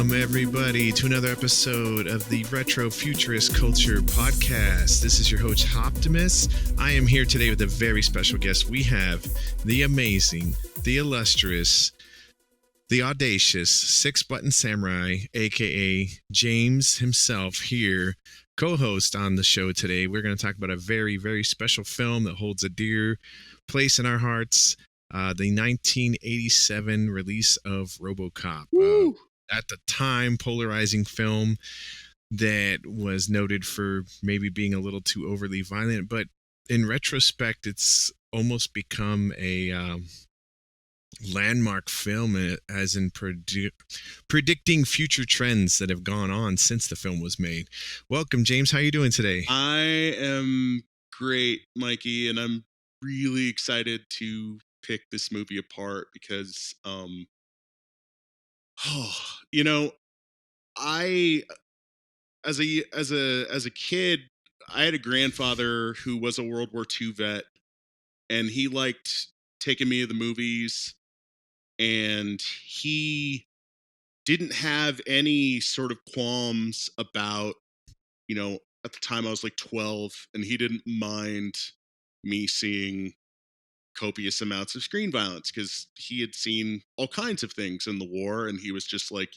Welcome, everybody, to another episode of the Retrofuturist Culture Podcast. This is your host, Optimus. I am here today with a very special guest. We have the amazing, the illustrious, the audacious Six-Button Samurai, a.k.a. James himself, here, co-host on the show today. We're going to talk about a very, very special film that holds a dear place in our hearts. The 1987 release of RoboCop. At the time, polarizing film that was noted for maybe being a little too overly violent, but in retrospect, it's almost become a landmark film, as in predicting future trends that have gone on since the film was made. Welcome, James. How are you doing today? I am great, Mikey, and I'm really excited to pick this movie apart because I as a kid, I had a grandfather who was a World War II vet, and he liked taking me to the movies, and he didn't have any sort of qualms about, at the time I was like 12, and he didn't mind me seeing copious amounts of screen violence because he had seen all kinds of things in the war, and he was just like,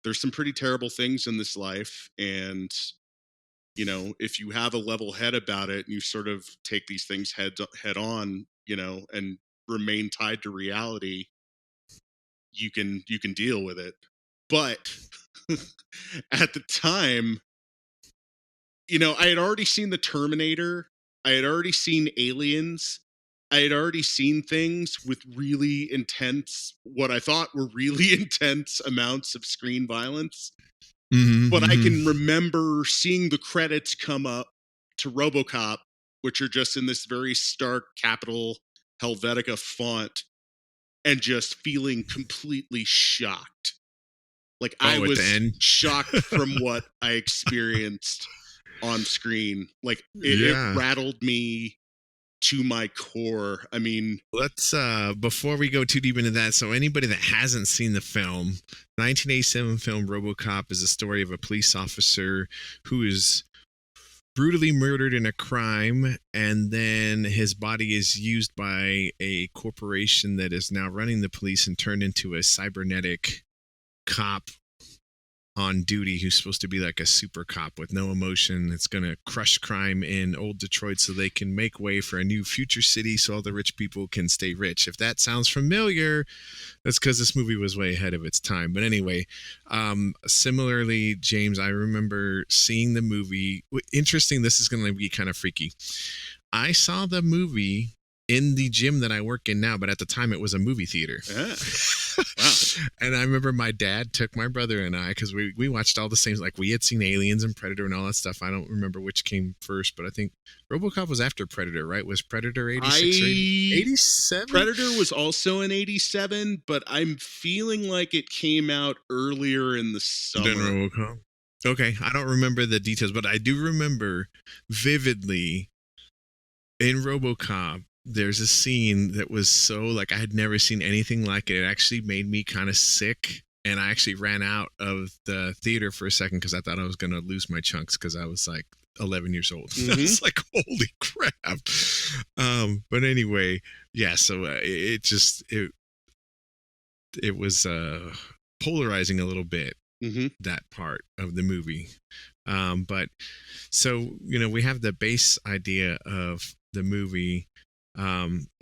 there's some pretty terrible things in this life, and if you have a level head about it and you sort of take these things head on, and remain tied to reality, you can deal with it. But at the time, I had already seen The Terminator. I had already seen Aliens. I had already seen things with really intense, what I thought were really intense amounts of screen violence. But I can remember seeing the credits come up to RoboCop, which are just in this very stark capital Helvetica font, and just feeling completely shocked. Like I was shocked from what I experienced on screen. Like it rattled me to my core. I mean, let's before we go too deep into that, so anybody that hasn't seen the film, 1987 film RoboCop is a story of a police officer who is brutally murdered in a crime, and then his body is used by a corporation that is now running the police and turned into a cybernetic cop on duty who's supposed to be like a super cop with no emotion. It's going to crush crime in old Detroit so they can make way for a new future city so all the rich people can stay rich. If that sounds familiar, that's because this movie was way ahead of its time. But anyway, similarly, James, I remember seeing the movie. Interesting, this is going to be kind of freaky. I saw the movie in the gym that I work in now, but at the time it was a movie theater. Yeah. Wow. And I remember my dad took my brother and I, because we watched all the same, like we had seen Aliens and Predator and all that stuff. I don't remember which came first, but I think RoboCop was after Predator, right? Was Predator 86 or 87? Predator was also in 87, but I'm feeling like it came out earlier in the summer. Than RoboCop? Okay, I don't remember the details, but I do remember vividly in RoboCop, there's a scene that was so, like, I had never seen anything like it. It actually made me kind of sick, and I actually ran out of the theater for a second because I thought I was going to lose my chunks because I was like 11 years old. I was like, holy crap. But anyway, yeah, so it was polarizing a little bit, that part of the movie. But so, we have the base idea of the movie,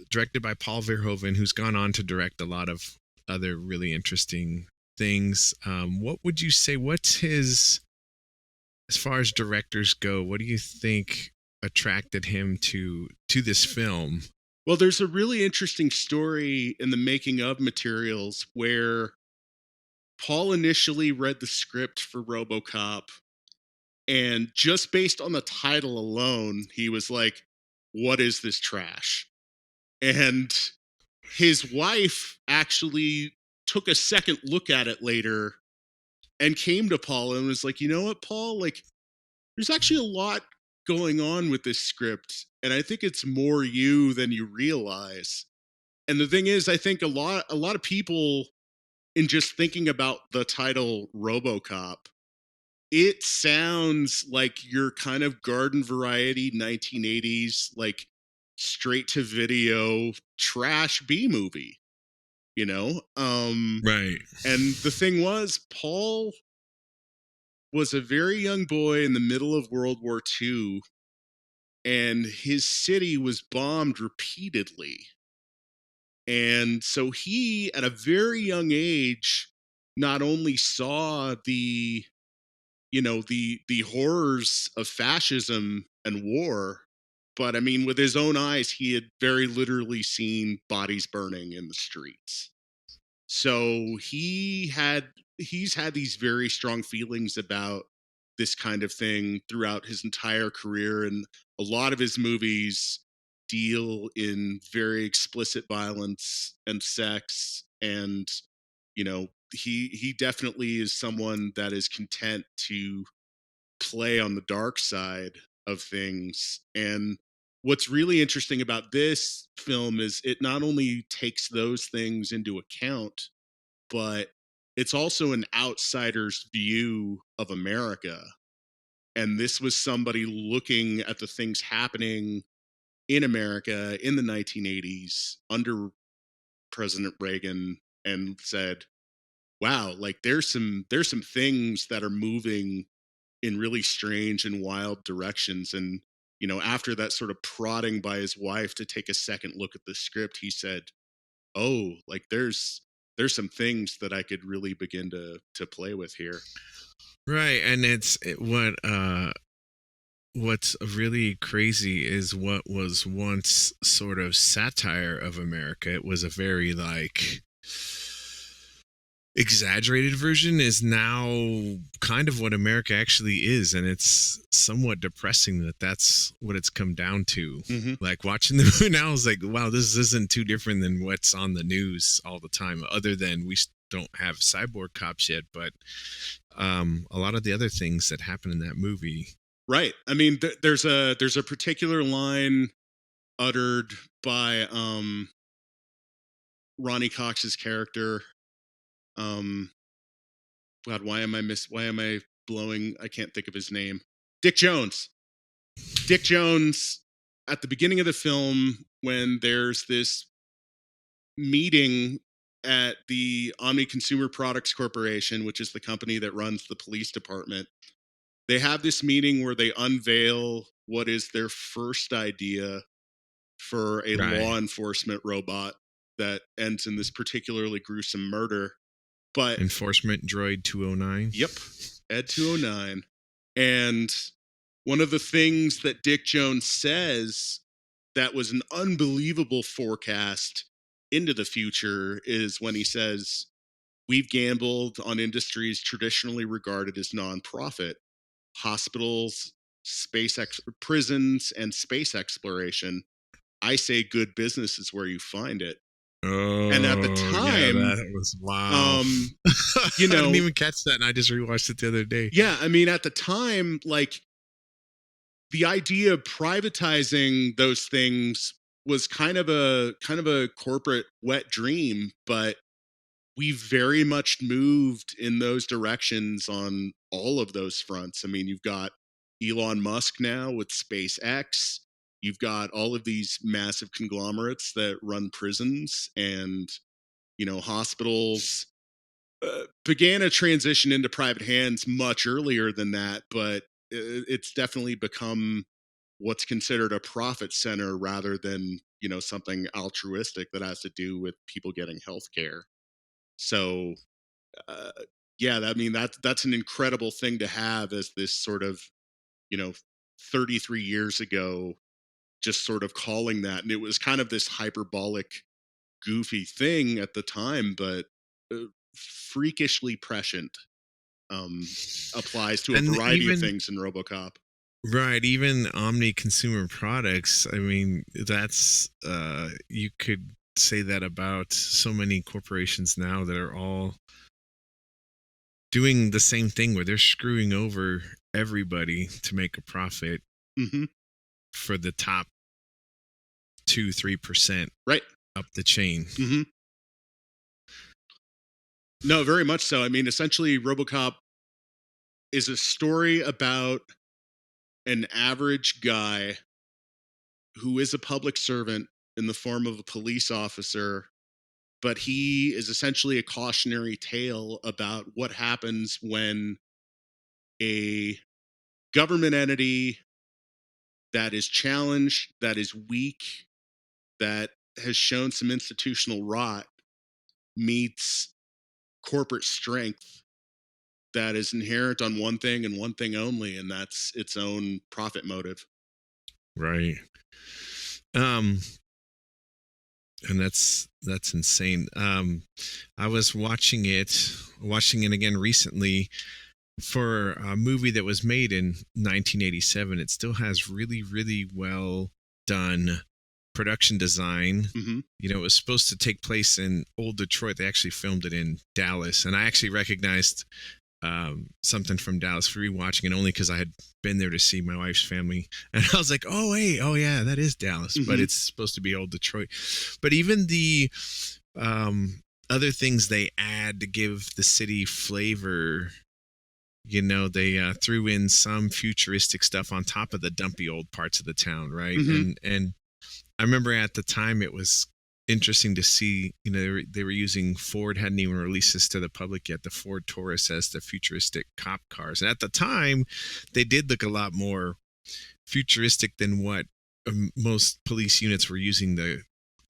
directed by Paul Verhoeven, who's gone on to direct a lot of other really interesting things. What would you say, what's his, as far as directors go, what do you think attracted him to this film? Well, there's a really interesting story in the making of materials where Paul initially read the script for RoboCop, and just based on the title alone, he was like, what is this trash? And his wife actually took a second look at it later and came to Paul and was like, you know what, Paul, like, there's actually a lot going on with this script, and I think it's more you than you realize. And the thing is, I think a lot of people in just thinking about the title RoboCop, it sounds like your kind of garden variety 1980s, like straight to video trash B movie, you know? Right. And the thing was, Paul was a very young boy in the middle of World War II, and his city was bombed repeatedly. And so he, at a very young age, not only saw the horrors of fascism and war, but I mean, with his own eyes, he had very literally seen bodies burning in the streets. So he's had these very strong feelings about this kind of thing throughout his entire career, and a lot of his movies deal in very explicit violence and sex, and he definitely is someone that is content to play on the dark side of things. And what's really interesting about this film is it not only takes those things into account, but it's also an outsider's view of America. And this was somebody looking at the things happening in America in the 1980s under President Reagan and said, wow, like there's some things that are moving in really strange and wild directions. And after that sort of prodding by his wife to take a second look at the script, he said, oh, like there's some things that I could really begin to play with here. Right. And what's really crazy is what was once sort of satire of America. It was a very like exaggerated version is now kind of what America actually is, and it's somewhat depressing that that's what it's come down to. Mm-hmm. Like watching the movie now is like, wow, this isn't too different than what's on the news all the time, other than we don't have cyborg cops yet, but a lot of the other things that happen in that movie. Right. I mean, there's a particular line uttered by Ronnie Cox's character. God, why am I blowing? I can't think of his name. Dick Jones. Dick Jones, at the beginning of the film, when there's this meeting at the Omni Consumer Products Corporation, which is the company that runs the police department, they have this meeting where they unveil what is their first idea for a law enforcement robot that ends in this particularly gruesome murder. But Enforcement Droid 209. Yep, Ed 209. And one of the things that Dick Jones says that was an unbelievable forecast into the future is when he says, we've gambled on industries traditionally regarded as nonprofit: hospitals, prisons, and space exploration. I say good business is where you find it. Oh, and at the time, yeah, that was wow. I didn't even catch that, and I just rewatched it the other day. Yeah, I mean, at the time, like the idea of privatizing those things was kind of a corporate wet dream, but we very much moved in those directions on all of those fronts. I mean, you've got Elon Musk now with SpaceX. You've got all of these massive conglomerates that run prisons and, hospitals. Began a transition into private hands much earlier than that, but it's definitely become what's considered a profit center rather than, something altruistic that has to do with people getting health care. So, uh, yeah, I mean, that's an incredible thing to have as this sort of, you know, 33 years ago, just sort of calling that. And it was kind of this hyperbolic, goofy thing at the time, but freakishly prescient. Applies to a variety of things in RoboCop. Right, even Omni Consumer Products. I mean, that's you could say that about so many corporations now that are all doing the same thing where they're screwing over everybody to make a profit for the top 2-3%, right, up the chain. No, very much so. I mean, essentially, RoboCop is a story about an average guy who is a public servant in the form of a police officer, but he is essentially a cautionary tale about what happens when a government entity that is challenged, that is weak, that has shown some institutional rot meets corporate strength that is inherent on one thing and one thing only, and that's its own profit motive. Right. Um, and that's insane. I was watching it again recently for a movie that was made in 1987. It still has really, really well done production design. Mm-hmm. You know, it was supposed to take place in old Detroit. They actually filmed it in Dallas, and I actually recognized something from Dallas for rewatching it only because I had been there to see my wife's family, and I was like, "Oh, hey, oh yeah, that is Dallas," Mm-hmm. but it's supposed to be old Detroit. But even the other things they add to give the city flavor, you know, they threw in some futuristic stuff on top of the dumpy old parts of the town, right? Mm-hmm. And I remember at the time it was interesting to see, you know, they were using Ford hadn't even released this to the public yet, the Ford Taurus as the futuristic cop cars. And at the time, they did look a lot more futuristic than what most police units were using the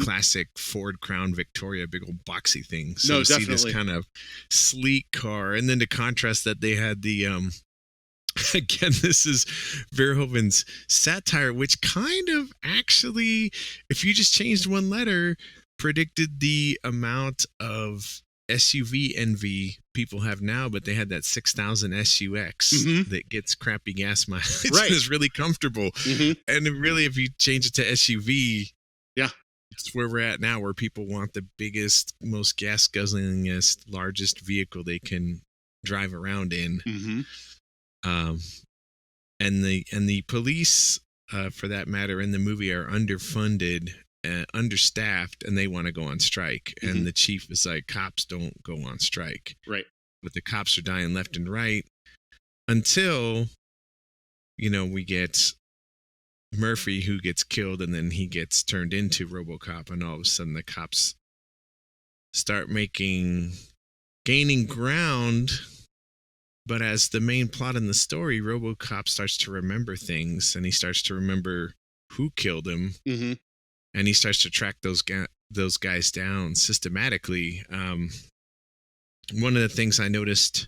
classic Ford Crown Victoria, big old boxy thing. So No, to see definitely. this kind of sleek car, and then to contrast that they had the again, this is Verhoeven's satire, which kind of actually, if you just changed one letter, predicted the amount of SUV envy people have now. But they had that 6,000 SUX Mm-hmm. that gets crappy gas mileage Right. and is really comfortable. Mm-hmm. And really, if you change it to SUV, Yeah, it's where we're at now, where people want the biggest, most gas guzzlingest, largest vehicle they can drive around in. mm-hmm. Um, and the police, for that matter, in the movie are underfunded, understaffed, and they want to go on strike. Mm-hmm. And the chief is like, cops don't go on strike. Right. But the cops are dying left and right until, you know, we get Murphy, who gets killed, and then he gets turned into RoboCop, and all of a sudden the cops start gaining ground. But as the main plot in the story, RoboCop starts to remember things, and he starts to remember who killed him, Mm-hmm. and he starts to track those guys down systematically. One of the things I noticed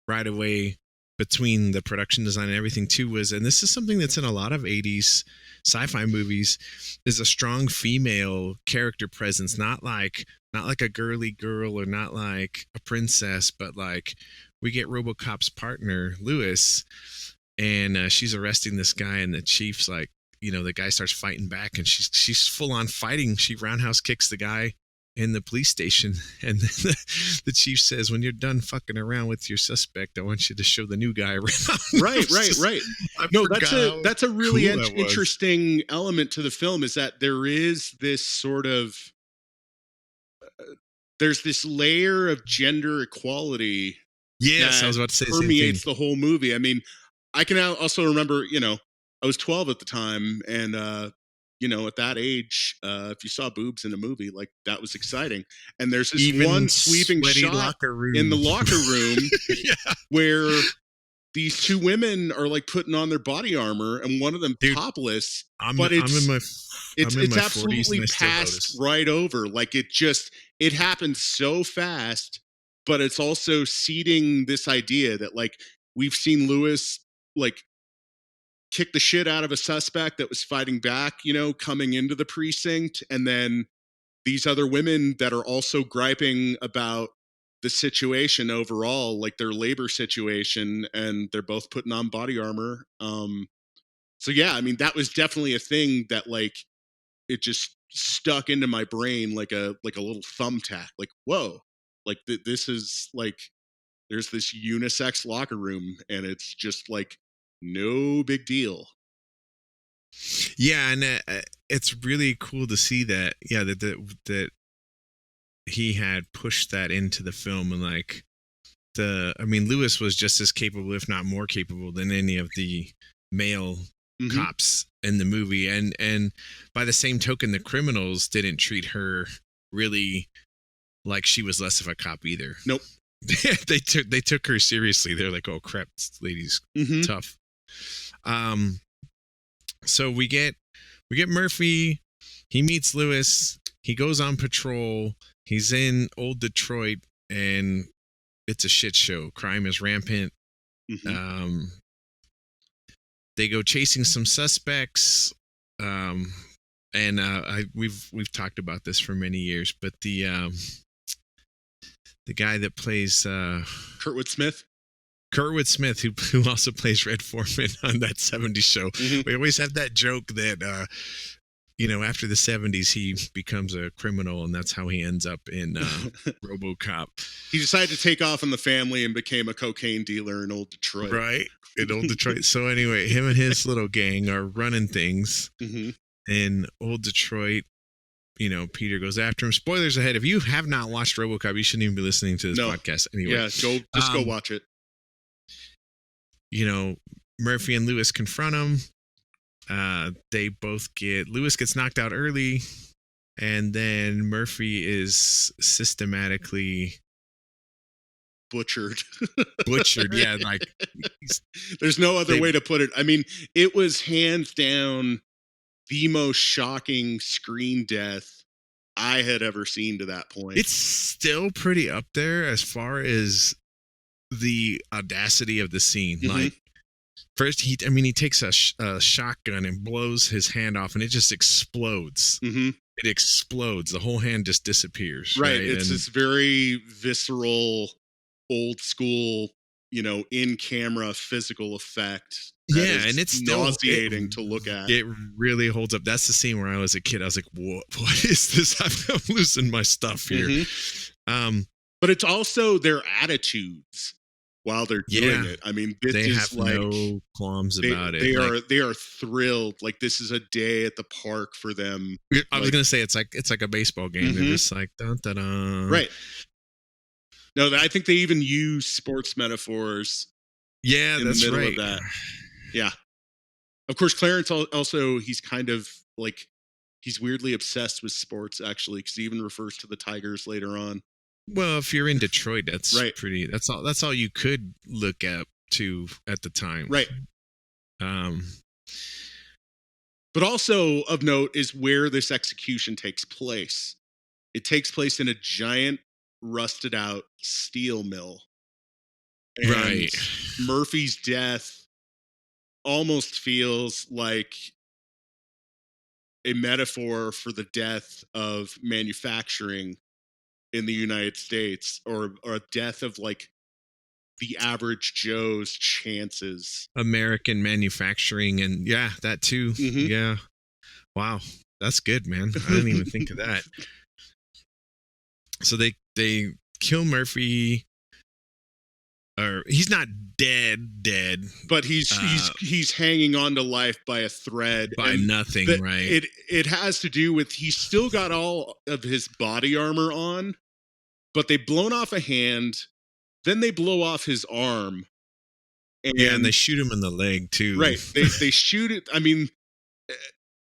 right away between the production design and everything too was, and this is something that's in a lot of 80s sci-fi movies, is a strong female character presence, not like a girly girl or not like a princess, but like we get RoboCop's partner Lewis, and she's arresting this guy, and the chief's like, you know, the guy starts fighting back, and she's full on fighting. She roundhouse kicks the guy in the police station, and then the chief says, "When you're done fucking around with your suspect, I want you to show the new guy around." Right. No, that's a really cool that was. interesting element to the film, is that there is this sort of there's this layer of gender equality. Yes, I was about to say the same permeates thing. the whole movie. I mean, I can also remember, you know, I was 12 at the time, and you know, at that age, if you saw boobs in a movie, like, that was exciting. And there's this Even one sweeping sweaty shot locker room. in the locker room Yeah. where these two women are like putting on their body armor, and one of them Dude, topless. I'm But in it's my it's 40s absolutely and I still passed notice. right over. Like, it happens so fast, but it's also seeding this idea that, like, we've seen Lewis, like, kick the shit out of a suspect that was fighting back, you know, coming into the precinct, and then these other women that are also griping about the situation overall, like their labor situation, and they're both putting on body armor. So yeah, I mean, that was definitely a thing that, like, it just stuck into my brain like a little thumbtack. Like, whoa, like this is like, there's this unisex locker room, and it's just like no big deal. Yeah, and it's really cool to see that. Yeah, that he had pushed that into the film, and like Lewis was just as capable, if not more capable, than any of the male cops in the movie, and by the same token, the criminals didn't treat her really like she was less of a cop either. Nope. they took her seriously. They're like, oh crap, this lady's tough. So we get Murphy. He meets Lewis. He goes on patrol. He's in old Detroit, and it's a shit show. Crime is rampant. They go chasing some suspects. We've talked about this for many years, but the guy that plays Kurtwood Smith, who also plays Red Foreman on that 70s show. We always have that joke that after the 70s he becomes a criminal, and that's how he ends up in RoboCop. He decided to take off in the family and became a cocaine dealer in old Detroit. Right, in old Detroit. So anyway, him and his little gang are running things in old Detroit. Peter goes after him. Spoilers ahead. If you have not watched RoboCop, you shouldn't even be listening to this podcast anyway. Yeah, go watch it. Murphy and Lewis confront him. Lewis gets knocked out early, and then Murphy is systematically butchered. Yeah, like there's no other way to put it. I mean, it was hands down the most shocking screen death I had ever seen to that point. It's still pretty up there as far as the audacity of the scene. Like, first, he takes a shotgun and blows his hand off, and it just explodes. It explodes. The whole hand just disappears. Right. It's this very visceral, old school, in camera physical effect. Yeah, and it's nauseating to look at. It really holds up. That's the scene where I was a kid. I was like, what is this? I'm losing my stuff here. But it's also their attitudes while they're doing it. I mean, this they is have like no qualms about it. They are thrilled. Like, this is a day at the park for them. I was gonna say it's like a baseball game. They're just like dun dun dun. Right. No, I think they even use sports metaphors. Yeah, in that's the middle right. of that. Yeah. Of course, Clarence also, he's kind of like, he's weirdly obsessed with sports, actually, because he even refers to the Tigers later on. Well, if you're in Detroit, that's right. That's all you could look at the time. Right. But also of note is where this execution takes place. It takes place in a giant, rusted out steel mill. And right. Murphy's death almost feels like a metaphor for the death of manufacturing in the United States, or a death of like the average Joe's chances. American manufacturing, and that too. Yeah. Wow. That's good, man. I didn't even think of that. So they kill Murphy. Or he's not dead, but he's hanging on to life by a thread, by nothing, right? It has to do with, he's still got all of his body armor on, but they've blown off a hand, then they blow off his arm, and they shoot him in the leg too. Right? They shoot it. I mean,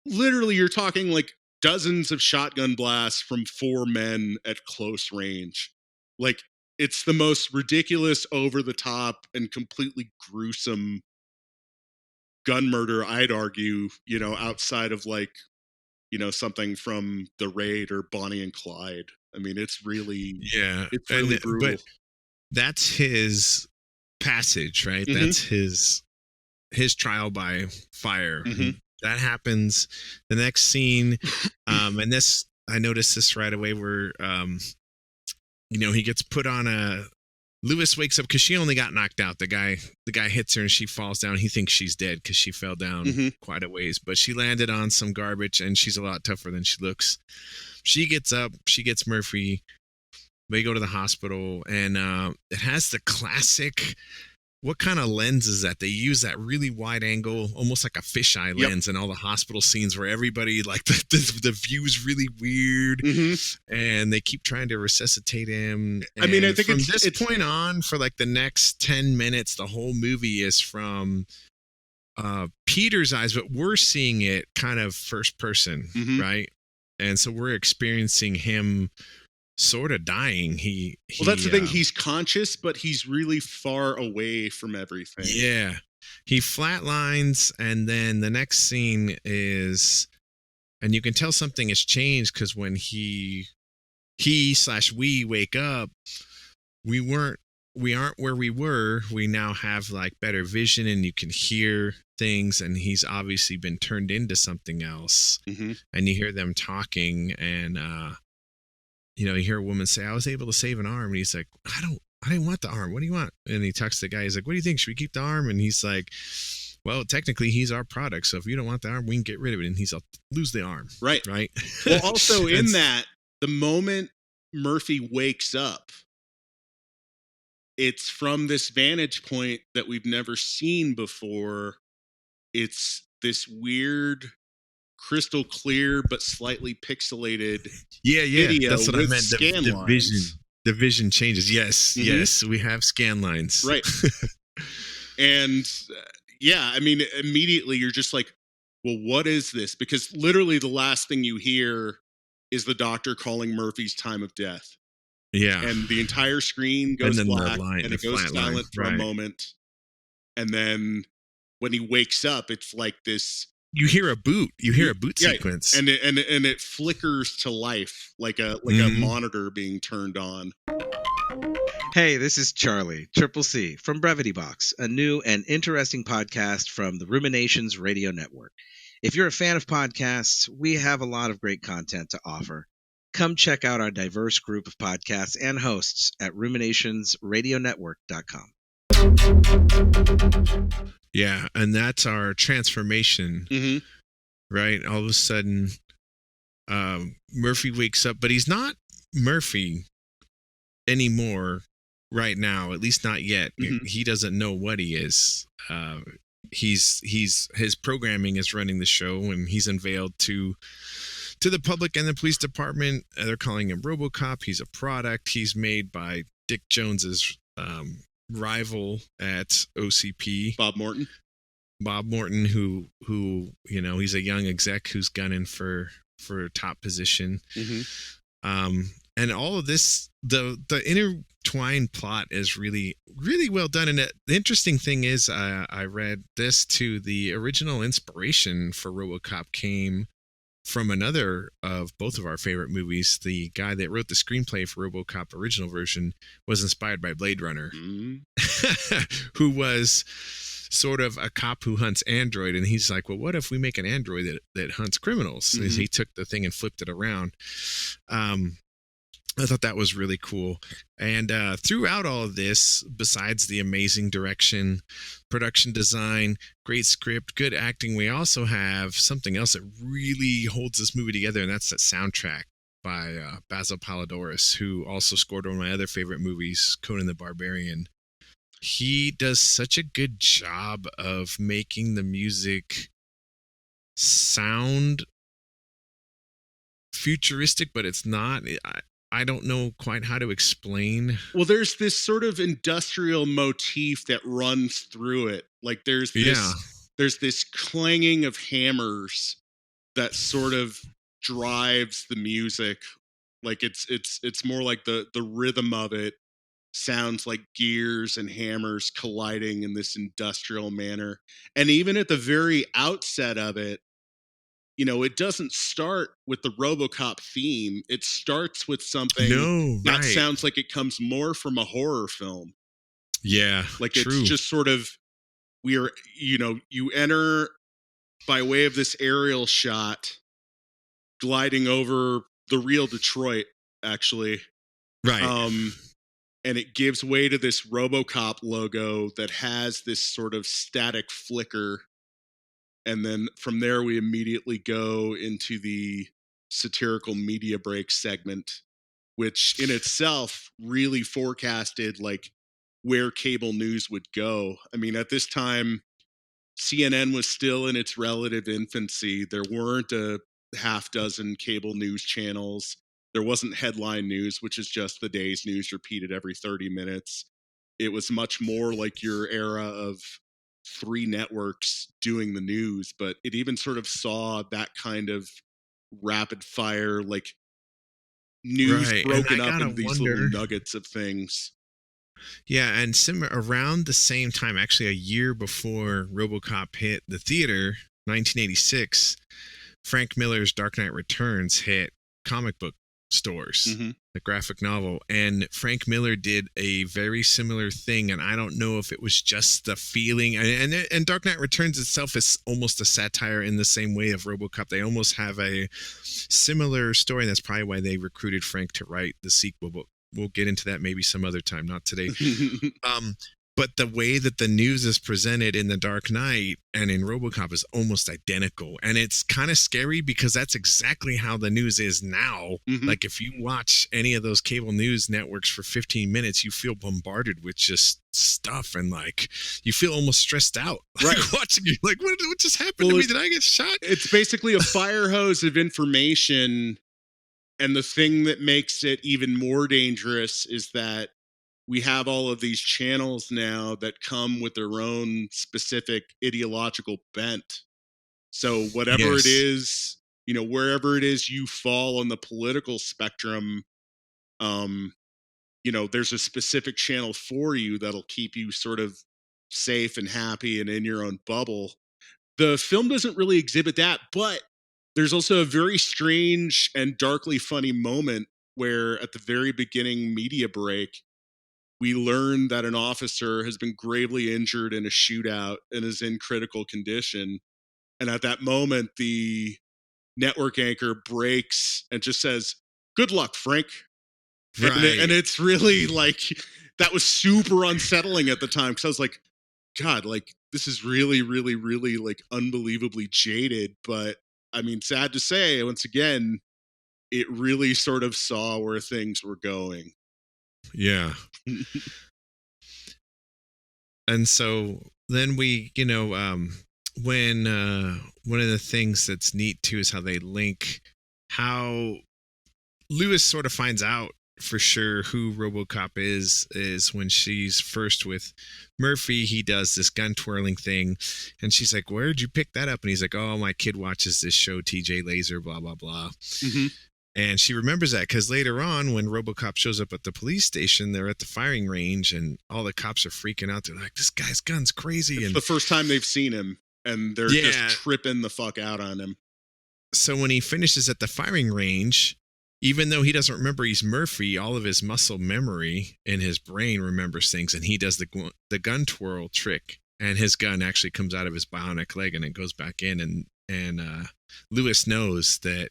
literally, you're talking like dozens of shotgun blasts from 4 men at close range, like. It's the most ridiculous, over the top, and completely gruesome gun murder, I'd argue, outside of like, something from The Raid or Bonnie and Clyde. I mean, it's really, it's really brutal. But that's his passage, right? That's his trial by fire. That happens. The next scene, and this, I noticed this right away, where, he gets put on Lewis wakes up because she only got knocked out. The guy hits her and she falls down. He thinks she's dead because she fell down quite a ways, but she landed on some garbage, and she's a lot tougher than she looks. She gets up, she gets Murphy. They go to the hospital, and it has the classic what kind of lens is that? They use that really wide angle, almost like a fisheye Yep. lens in all the hospital scenes where everybody, like, the view's really weird, and they keep trying to resuscitate him. I mean, I And think from it's this point on, for like the next 10 minutes, the whole movie is from Peter's eyes, but we're seeing it kind of first person, right? And so we're experiencing him sort of dying. Well, that's the thing. He's conscious, but he's really far away from everything. Yeah. He flatlines, and then the next scene is, and you can tell something has changed because when we wake up, we aren't where we were. We now have like better vision, and you can hear things, and he's obviously been turned into something else. And you hear them talking, and you hear a woman say, "I was able to save an arm," and he's like, I didn't want the arm. What do you want? And he talks to the guy. He's like, "What do you think? Should we keep the arm?" And he's like, "Well, technically, he's our product. So if you don't want the arm, we can get rid of it." And he's like, "Lose the arm." Right. Well, also in that, the moment Murphy wakes up, it's from this vantage point that we've never seen before. It's this weird, crystal clear but slightly pixelated video. That's what I meant. Scan The lines. the vision changes. Yes, we have scan lines. Right. And I mean, immediately you're just like, well, what is this? Because literally the last thing you hear is the doctor calling Murphy's time of death. Yeah. And the entire screen goes black, and it goes silent for a moment. And then when he wakes up, it's like this. You hear a boot. Sequence, and it flickers to life like a monitor being turned on. Hey, this is Charlie, Triple C, from Brevity Box, a new and interesting podcast from the Ruminations Radio Network. If you're a fan of podcasts, we have a lot of great content to offer. Come check out our diverse group of podcasts and hosts at ruminationsradionetwork.com. Yeah, and that's our transformation, right? All of a sudden, Murphy wakes up, but he's not Murphy anymore right now, at least not yet. He doesn't know what he is. His programming is running the show, and he's unveiled to the public and the police department. They're calling him RoboCop. He's a product. He's made by Dick Jones's rival at OCP, Bob Morton, who he's a young exec who's gunning for a top position. And all of this, the intertwined plot is really, really well done. And the interesting thing is, I read this too. The original inspiration for RoboCop came from another of both of our favorite movies. The guy that wrote the screenplay for RoboCop original version was inspired by Blade Runner, who was sort of a cop who hunts android. And he's like, well, what if we make an android that hunts criminals? And he took the thing and flipped it around. I thought that was really cool. And throughout all of this, besides the amazing direction, production design, great script, good acting, we also have something else that really holds this movie together, and that's that soundtrack by Basil Palladores, who also scored one of my other favorite movies, Conan the Barbarian. He does such a good job of making the music sound futuristic, but it's not. I don't know quite how to explain. Well, there's this sort of industrial motif that runs through it. Like there's this clanging of hammers that sort of drives the music. Like it's more like the rhythm of it sounds like gears and hammers colliding in this industrial manner. And even at the very outset of it, it doesn't start with the RoboCop theme. It starts with something that sounds like it comes more from a horror film. Yeah, like true. It's just sort of, you enter by way of this aerial shot, gliding over the real Detroit, actually. Right. And it gives way to this RoboCop logo that has this sort of static flicker. And then from there, we immediately go into the satirical media break segment, which in itself really forecasted like where cable news would go. I mean, at this time, CNN was still in its relative infancy. There weren't a half dozen cable news channels. There wasn't headline news, which is just the day's news repeated every 30 minutes. It was much more like your era of 3 networks doing the news, but it even sort of saw that kind of rapid fire, like news Right. broken And I up gotta in these wonder. little nuggets of things. Yeah, and around the same time, actually a year before RoboCop hit the theater, 1986, Frank Miller's Dark Knight Returns hit comic book stores, Mhm. the graphic novel, and Frank Miller did a very similar thing. And I don't know if it was just the feeling, and Dark Knight Returns itself is almost a satire in the same way of RoboCop. They almost have a similar story, and that's probably why they recruited Frank to write the sequel. But we'll get into that maybe some other time, not today. But the way that the news is presented in The Dark Knight and in RoboCop is almost identical. And it's kind of scary because that's exactly how the news is now. Mhm. Like if you watch any of those cable news networks for 15 minutes, you feel bombarded with just stuff, and like you feel almost stressed out. Like Right. watching it, like what just happened to me? Did I get shot? It's basically a fire hose of information. And the thing that makes it even more dangerous is that we have all of these channels now that come with their own specific ideological bent. So whatever Yes. it is, wherever it is you fall on the political spectrum, there's a specific channel for you that'll keep you sort of safe and happy and in your own bubble. The film doesn't really exhibit that, but there's also a very strange and darkly funny moment where at the very beginning media break, we learn that an officer has been gravely injured in a shootout and is in critical condition. And at that moment, the network anchor breaks and just says, "Good luck, Frank." Right. And it's really like, that was super unsettling at the time, because I was like, God, like this is really, really, really like unbelievably jaded. But I mean, sad to say, once again, it really sort of saw where things were going. Yeah. And so then we, when one of the things that's neat too is how they link how Lewis sort of finds out for sure who RoboCop is when she's first with Murphy. He does this gun twirling thing, and she's like, "Where'd you pick that up?" And he's like, "Oh, my kid watches this show, TJ Laser, blah blah blah." Mm-hmm. And she remembers that because later on, when RoboCop shows up at the police station, they're at the firing range, and all the cops are freaking out. They're like, "This guy's gun's crazy!" It's and the first time they've seen him, and they're just tripping the fuck out on him. So when he finishes at the firing range, even though he doesn't remember he's Murphy, all of his muscle memory in his brain remembers things, and he does the gun twirl trick, and his gun actually comes out of his bionic leg, and it goes back in, and Lewis knows that,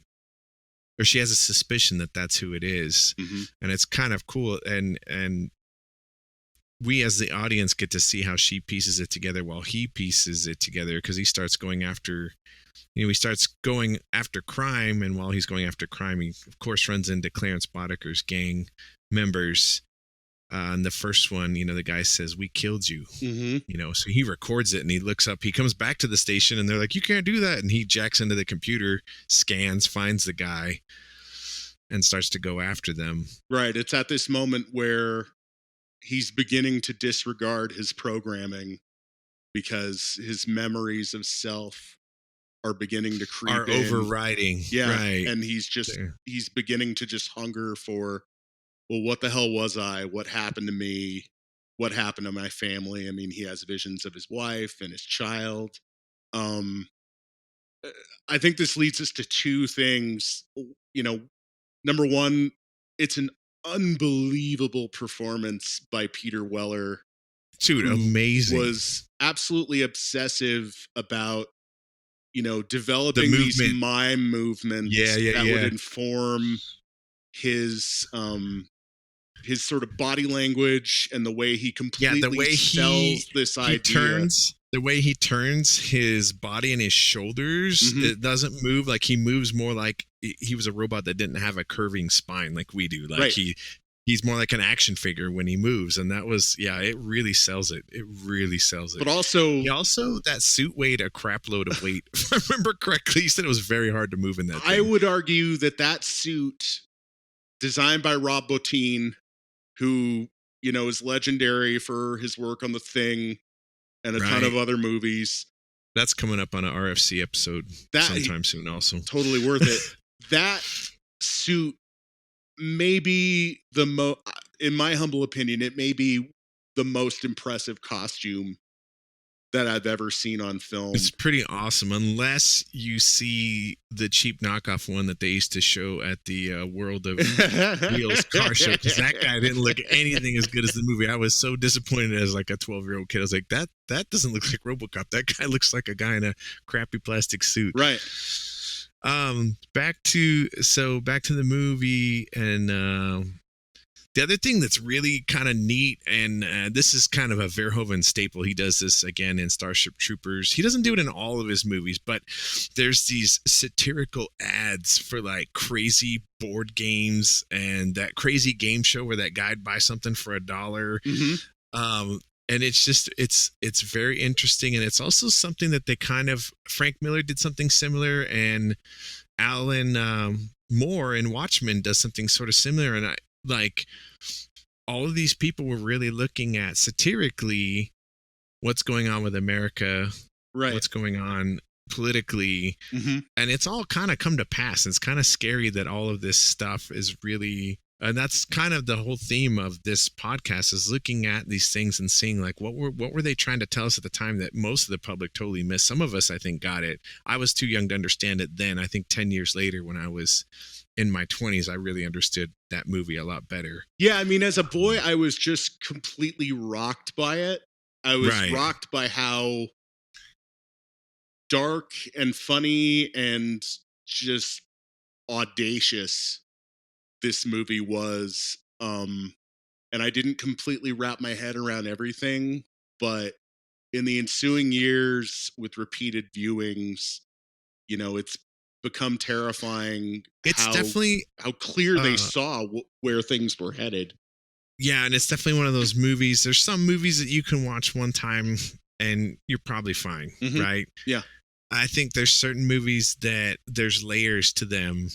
or she has a suspicion that that's who it is. Mm-hmm. And it's kind of cool, and we as the audience get to see how she pieces it together while he pieces it together, because he starts going after. He starts going after crime, and while he's going after crime, he, of course, runs into Clarence Boddicker's gang members. And the first one, the guy says, "We killed you." Mm-hmm. So he records it, and he looks up. He comes back to the station, and they're like, "You can't do that." And he jacks into the computer, scans, finds the guy, and starts to go after them. Right. It's at this moment where he's beginning to disregard his programming because his memories of self are beginning to creep are in. overriding. Yeah. Right. And he's beginning to just hunger for, well, what the hell was I? What happened to me? What happened to my family? I mean, he has visions of his wife and his child. I think this leads us to two things. Number one, it's an unbelievable performance by Peter Weller. Dude, amazing. Was absolutely obsessive about developing these mime movements that would inform his sort of body language and the way he completely sells this idea. The way he turns his body and his shoulders, it doesn't move like he moves more like he was a robot that didn't have a curving spine like we do. Like He's more like an action figure when he moves, and that was it really sells it. It really sells it. But also, that suit weighed a crap load of weight. If I remember correctly, he said it was very hard to move in that thing. I would argue that suit, designed by Rob Bottin, who is legendary for his work on The Thing and a ton of other movies. That's coming up on an RFC episode sometime soon. Also, totally worth it. That suit may be in my humble opinion, it may be the most impressive costume that I've ever seen on film. It's pretty awesome, unless you see the cheap knockoff one that they used to show at the World of Wheels car show, because that guy didn't look anything as good as the movie. I was so disappointed as like a 12-year-old kid. I was like, that doesn't look like RoboCop. That guy looks like a guy in a crappy plastic suit. Right. Back to the movie, and the other thing that's really kind of neat, and this is kind of a Verhoeven staple. He does this again in Starship Troopers. He doesn't do it in all of his movies, but there's these satirical ads for like crazy board games and that crazy game show where that guy'd buy something for $1. Mm-hmm. And it's just it's very interesting, and it's also something that they kind of, Frank Miller did something similar, and Alan Moore in Watchmen does something sort of similar. And all of these people were really looking at satirically what's going on with America, right? What's going on politically, mm-hmm. and it's all kind of come to pass. It's kind of scary that all of this stuff is really. And that's kind of the whole theme of this podcast, is looking at these things and seeing like what were they trying to tell us at the time that most of the public totally missed. Some of us, I think, got it. I was too young to understand it then. I think 10 years later, when I was in my 20s, I really understood that movie a lot better. Yeah, I mean, as a boy, I was just completely rocked by it. I was rocked by how dark and funny and just audacious this movie was, and I didn't completely wrap my head around everything, but in the ensuing years with repeated viewings, it's become terrifying. It's definitely how clear they saw where things were headed. Yeah, and it's definitely one of those movies. There's some movies that you can watch one time and you're probably fine, mm-hmm. right? Yeah. I think there's certain movies that there's layers to them.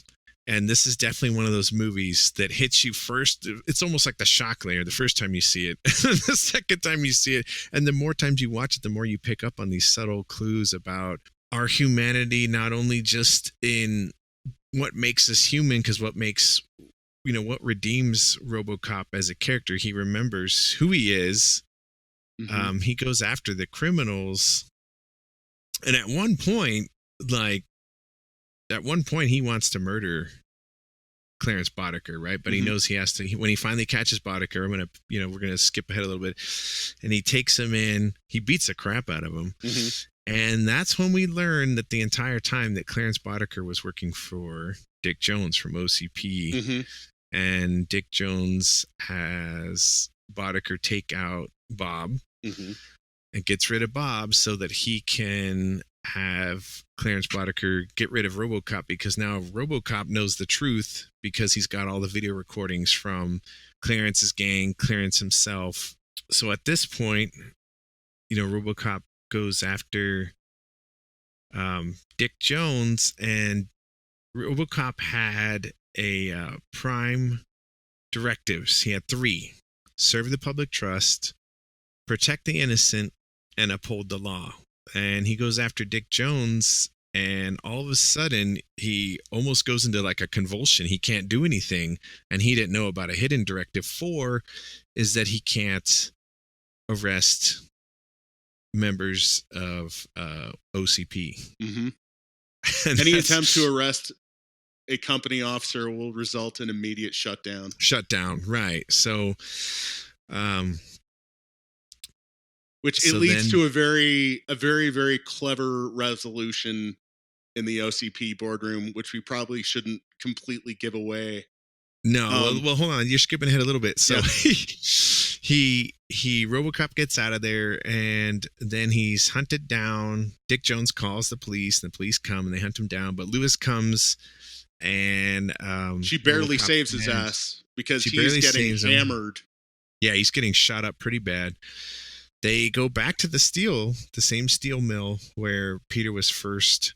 And this is definitely one of those movies that hits you first. It's almost like the shock layer the first time you see it. The second time you see it, and the more times you watch it, the more you pick up on these subtle clues about our humanity, not only just in what makes us human, because what makes, what redeems RoboCop as a character. He remembers who he is. Mm-hmm. He goes after the criminals. And at one point, he wants to murder Clarence Boddicker, right? But mm-hmm. he knows he has to. When he finally catches Boddicker, we're gonna skip ahead a little bit, and he takes him in. He beats the crap out of him, mm-hmm. and that's when we learn that the entire time that Clarence Boddicker was working for Dick Jones from OCP, mm-hmm. and Dick Jones has Boddicker take out Bob, mm-hmm. and gets rid of Bob so that he can have Clarence Boddicker get rid of RoboCop, because now RoboCop knows the truth because he's got all the video recordings from Clarence's gang, Clarence himself. So at this point, RoboCop goes after Dick Jones, and RoboCop had a prime directives. He had 3: serve the public trust, protect the innocent, and uphold the law. And he goes after Dick Jones, and all of a sudden he almost goes into like a convulsion. He can't do anything, and he didn't know about a hidden directive 4 is that he can't arrest members of OCP. Mm-hmm. Any attempt to arrest a company officer will result in immediate shutdown. Right. So it leads to a very, very clever resolution in the OCP boardroom, which we probably shouldn't completely give away. No, well, hold on. You're skipping ahead a little bit. So he RoboCop gets out of there, and then he's hunted down. Dick Jones calls the police, and the police come, and they hunt him down. But Lewis comes, and she barely saves his ass. because She he's barely getting saves him. hammered. Yeah, he's getting shot up pretty bad. They go back to the same steel mill where Peter was first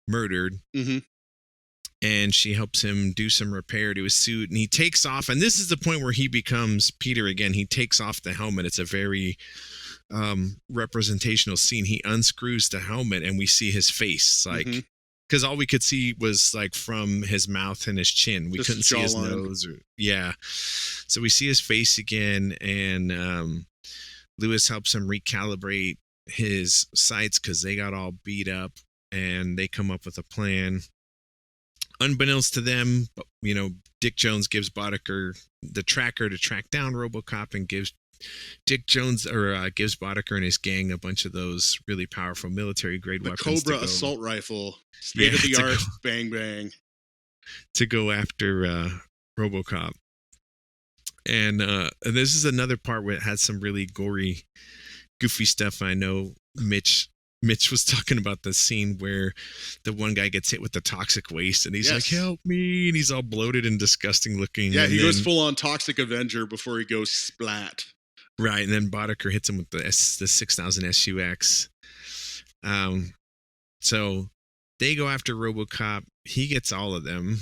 murdered. Mm-hmm. And she helps him do some repair to his suit. And he takes off. And this is the point where he becomes Peter again. He takes off the helmet. It's a very representational scene. He unscrews the helmet and we see his face. Like, because all we could see was like from his mouth and his chin. We couldn't see his nose. So we see his face again. And Lewis helps him recalibrate his sights because they got all beat up. And they come up with a plan. Unbeknownst to them, you know, Dick Jones gives Boddicker the tracker to track down RoboCop and gives gives Boddicker and his gang a bunch of those really powerful military grade weapons. The Cobra assault rifle, state of the art, bang bang, to go after RoboCop. And this is another part where it has some really gory, goofy stuff. I know Mitch was talking about the scene where the one guy gets hit with the toxic waste and he's like, help me. And he's all bloated and disgusting looking. Yeah, he goes full on Toxic Avenger before he goes splat. Right. And then Boddicker hits him with the 6000 SUX. So they go after RoboCop. He gets all of them.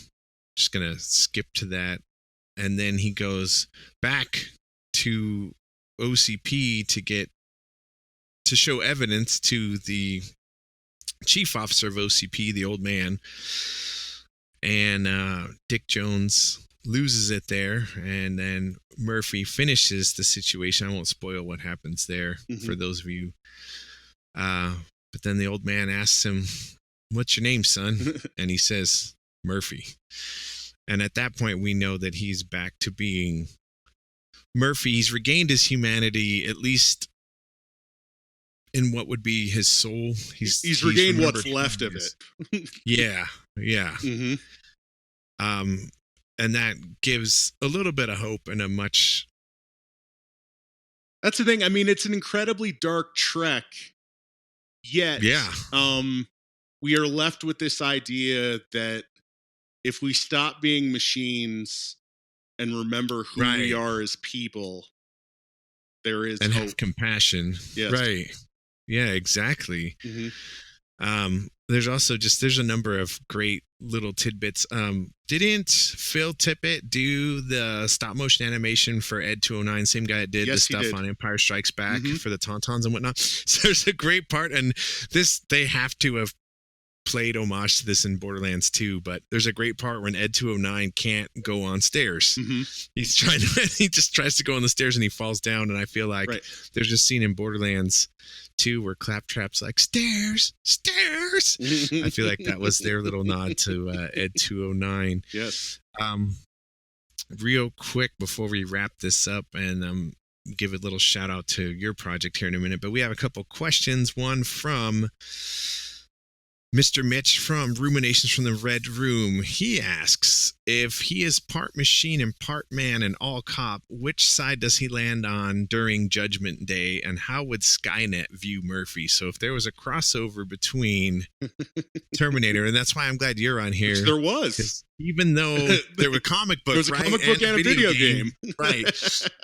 Just going to skip to that. And then he goes back to OCP to show evidence to the chief officer of OCP, the old man. And Dick Jones loses it there. And then Murphy finishes the situation. I won't spoil what happens there for those of you. But then the old man asks him, what's your name, son? And he says, Murphy. And at that point, we know that he's back to being Murphy. He's regained his humanity, at least in what would be his soul. He's regained what's left of it. Yeah. And that gives a little bit of hope and a much. That's the thing. I mean, it's an incredibly dark trek. Yet, we are left with this idea that if we stop being machines and remember who we are as people, there is and hope. Have compassion. Yes. Right. Yeah, exactly. There's also there's a number of great little tidbits. Didn't Phil Tippett do the stop motion animation for Ed 209? Same guy that did the stuff on Empire Strikes Back for the Tauntauns and whatnot. So there's a great part, and they have to have played homage to this in Borderlands 2, but there's a great part when Ed 209 can't go on stairs. He just tries to go on the stairs and he falls down, and I feel like there's a scene in Borderlands 2 where Claptrap's like, stairs. I feel like that was their little nod to Ed 209. Yes. Real quick before we wrap this up and give a little shout out to your project here in a minute, but we have a couple questions. One from Mr. Mitch from Ruminations from the Red Room. He asks, if he is part machine and part man and all cop, which side does he land on during Judgment Day, and how would Skynet view Murphy? So if there was a crossover between Terminator, and that's why I'm glad you're on here. Which there was. Even though there were comic books, there was a comic book and a video game. Right.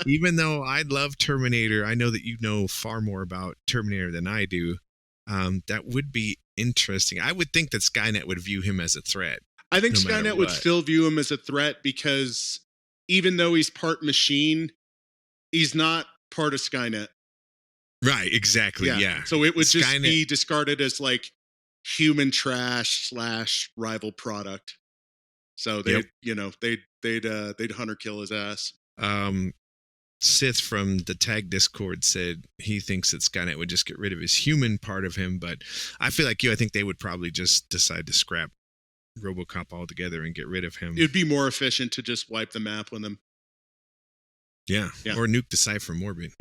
Even though I love Terminator, I know that you know far more about Terminator than I do. That would be interesting. I would think that Skynet would view him as a threat. I think Skynet would still view him as a threat because even though he's part machine, he's not part of Skynet. Right, exactly, yeah. So it would just be discarded as like human trash / rival product. So they'd hunt or kill his ass. Sith from the Tag Discord said he thinks that Skynet would just get rid of his human part of him, but I feel like I think they would probably just decide to scrap RoboCop altogether and get rid of him. It'd be more efficient to just wipe the map with him. Yeah. Or nuke the Cypher Morbid.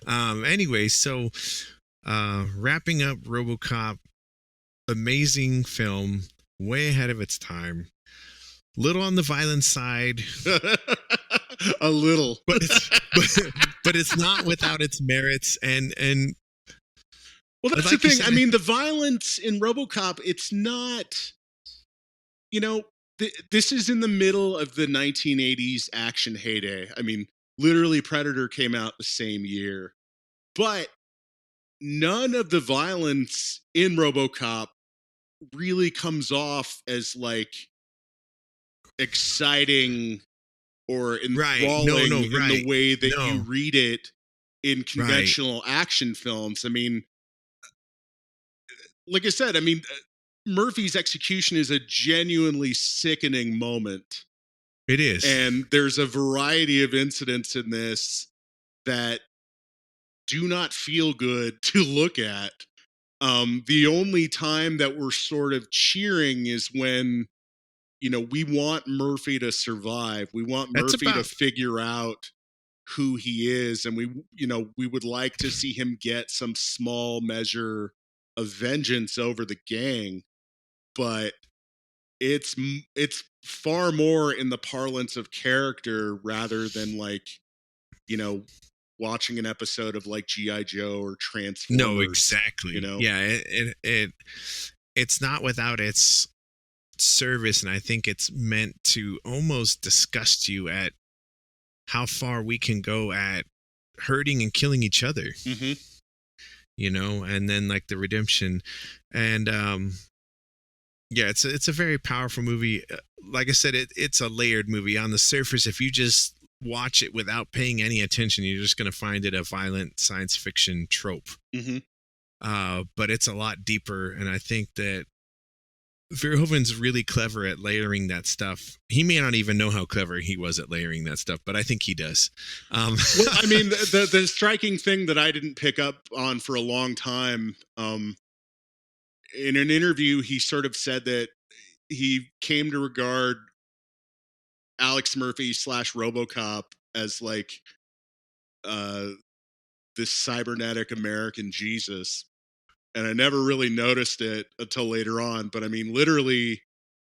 Anyway, so wrapping up RoboCop, amazing film, way ahead of its time. Little on the violent side. A little. But it's not without its merits. And well, that's the thing. I mean, the violence in RoboCop, it's not, this is in the middle of the 1980s action heyday. I mean, literally Predator came out the same year, but none of the violence in RoboCop really comes off as like exciting or Right. No, enthralling in the right. way that you No. read it in Right. conventional action films. I mean, like I said, I mean, Murphy's execution is a genuinely sickening moment. It is. And there's a variety of incidents in this that do not feel good to look at. The only time that we're sort of cheering is when, we want Murphy to survive. We want That's Murphy to about figure out who he is. And we would like to see him get some small measure of vengeance over the gang. But it's far more in the parlance of character rather than like, you know, watching an episode of like G.I. Joe or Transformers. no, exactly. Yeah, it's not without its service, and I think it's meant to almost disgust you at how far we can go at hurting and killing each other. Mm-hmm. And then like the redemption, and yeah, it's a very powerful movie. Like I said, it's a layered movie. On the surface, if you just watch it without paying any attention, you're just going to find it a violent science fiction trope. Mm-hmm. But it's a lot deeper, and I think that Verhoeven's really clever at layering that stuff. He may not even know how clever he was at layering that stuff, but I think he does. Well, I mean, the striking thing that I didn't pick up on for a long time, in an interview, he sort of said that he came to regard Alex Murphy / RoboCop as like this cybernetic American Jesus. And I never really noticed it until later on. But I mean, literally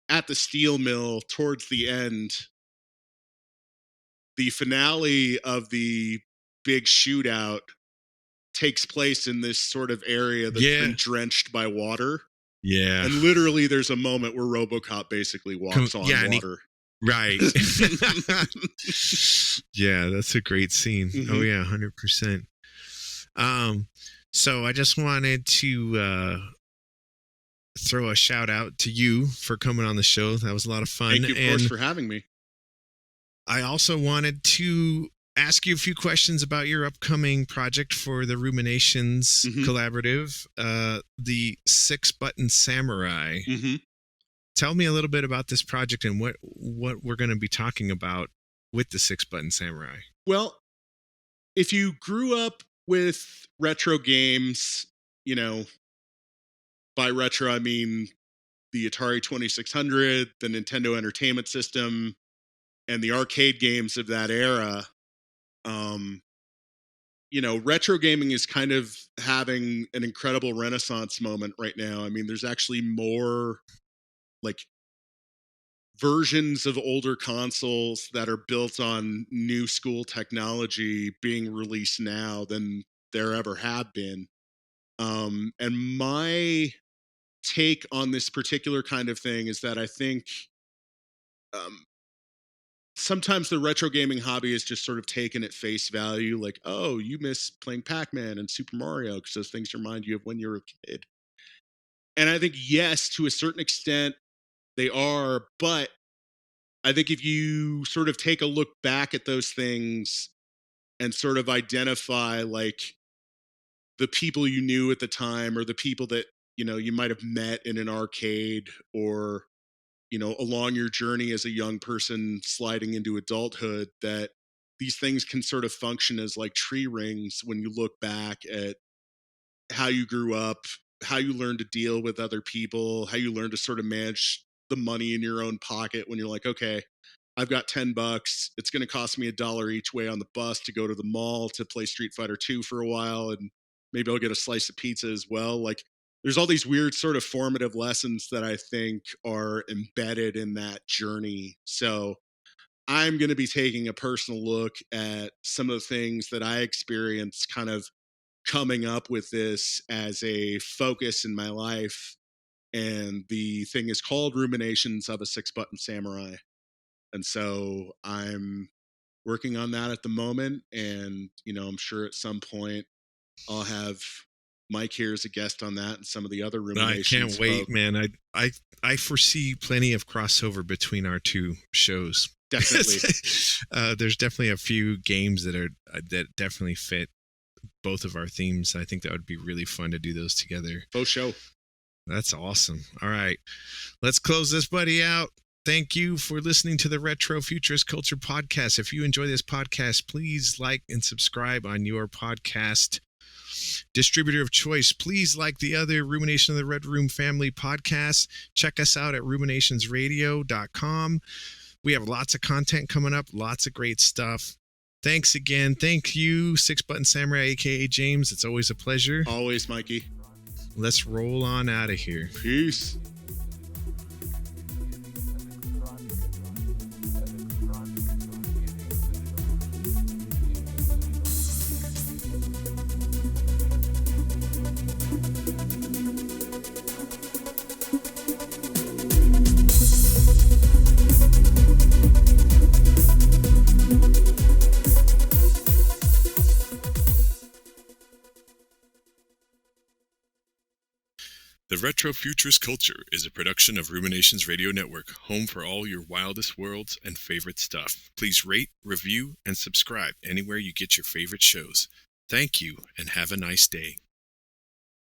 at the steel mill towards the end, the finale of the big shootout takes place in this sort of area that's been drenched by water. Yeah. And literally there's a moment where RoboCop basically walks on water. Right. Yeah, that's a great scene. Mm-hmm. Oh yeah, 100%. So I just wanted to throw a shout out to you for coming on the show. That was a lot of fun. Thank you, of course, for having me. I also wanted to ask you a few questions about your upcoming project for the Ruminations Collaborative, the 6-Button Samurai. Mm-hmm. Tell me a little bit about this project and what we're going to be talking about with the 6-Button Samurai. Well, if you grew up with retro games, by retro, I mean the Atari 2600, the Nintendo Entertainment System, and the arcade games of that era, retro gaming is kind of having an incredible renaissance moment right now. I mean, there's actually more like versions of older consoles that are built on new school technology being released now than there ever have been. And my take on this particular kind of thing is that I think sometimes the retro gaming hobby is just sort of taken at face value, like, oh, you miss playing Pac-Man and Super Mario because those things remind you of when you were a kid. And I think, yes, to a certain extent, they are, but I think if you sort of take a look back at those things and sort of identify like the people you knew at the time or the people that, you might have met in an arcade or, along your journey as a young person sliding into adulthood, that these things can sort of function as like tree rings when you look back at how you grew up, how you learned to deal with other people, how you learned to sort of manage the money in your own pocket when you're like, okay, I've got $10. It's going to cost me $1 each way on the bus to go to the mall to play Street Fighter 2 for a while. And maybe I'll get a slice of pizza as well. Like there's all these weird sort of formative lessons that I think are embedded in that journey. So I'm going to be taking a personal look at some of the things that I experienced kind of coming up with this as a focus in my life and the thing is called Ruminations of a Six-Button Samurai. And so I'm working on that at the moment, and I'm sure at some point I'll have Mike here as a guest on that, and some of the other I Ruminations can't wait, folk. man. I foresee plenty of crossover between our two shows. Definitely. There's definitely a few games that definitely fit both of our themes. I think that would be really fun to do those together. Faux show. That's awesome. All right, let's close this buddy out. Thank you for listening to the Retro Futurist Culture Podcast. If you enjoy this podcast, please like and subscribe on your podcast distributor of choice. Please like the other Rumination of the Red Room family podcasts. Check us out at ruminationsradio.com. We have lots of content coming up, lots of great stuff. Thanks again. Thank you, Six Button Samurai, aka James. It's always a pleasure. Always, Mikey. Let's roll on out of here. Peace. The Retro Futurist Culture is a production of Ruminations Radio Network, home for all your wildest worlds and favorite stuff. Please rate, review, and subscribe anywhere you get your favorite shows. Thank you, and have a nice day.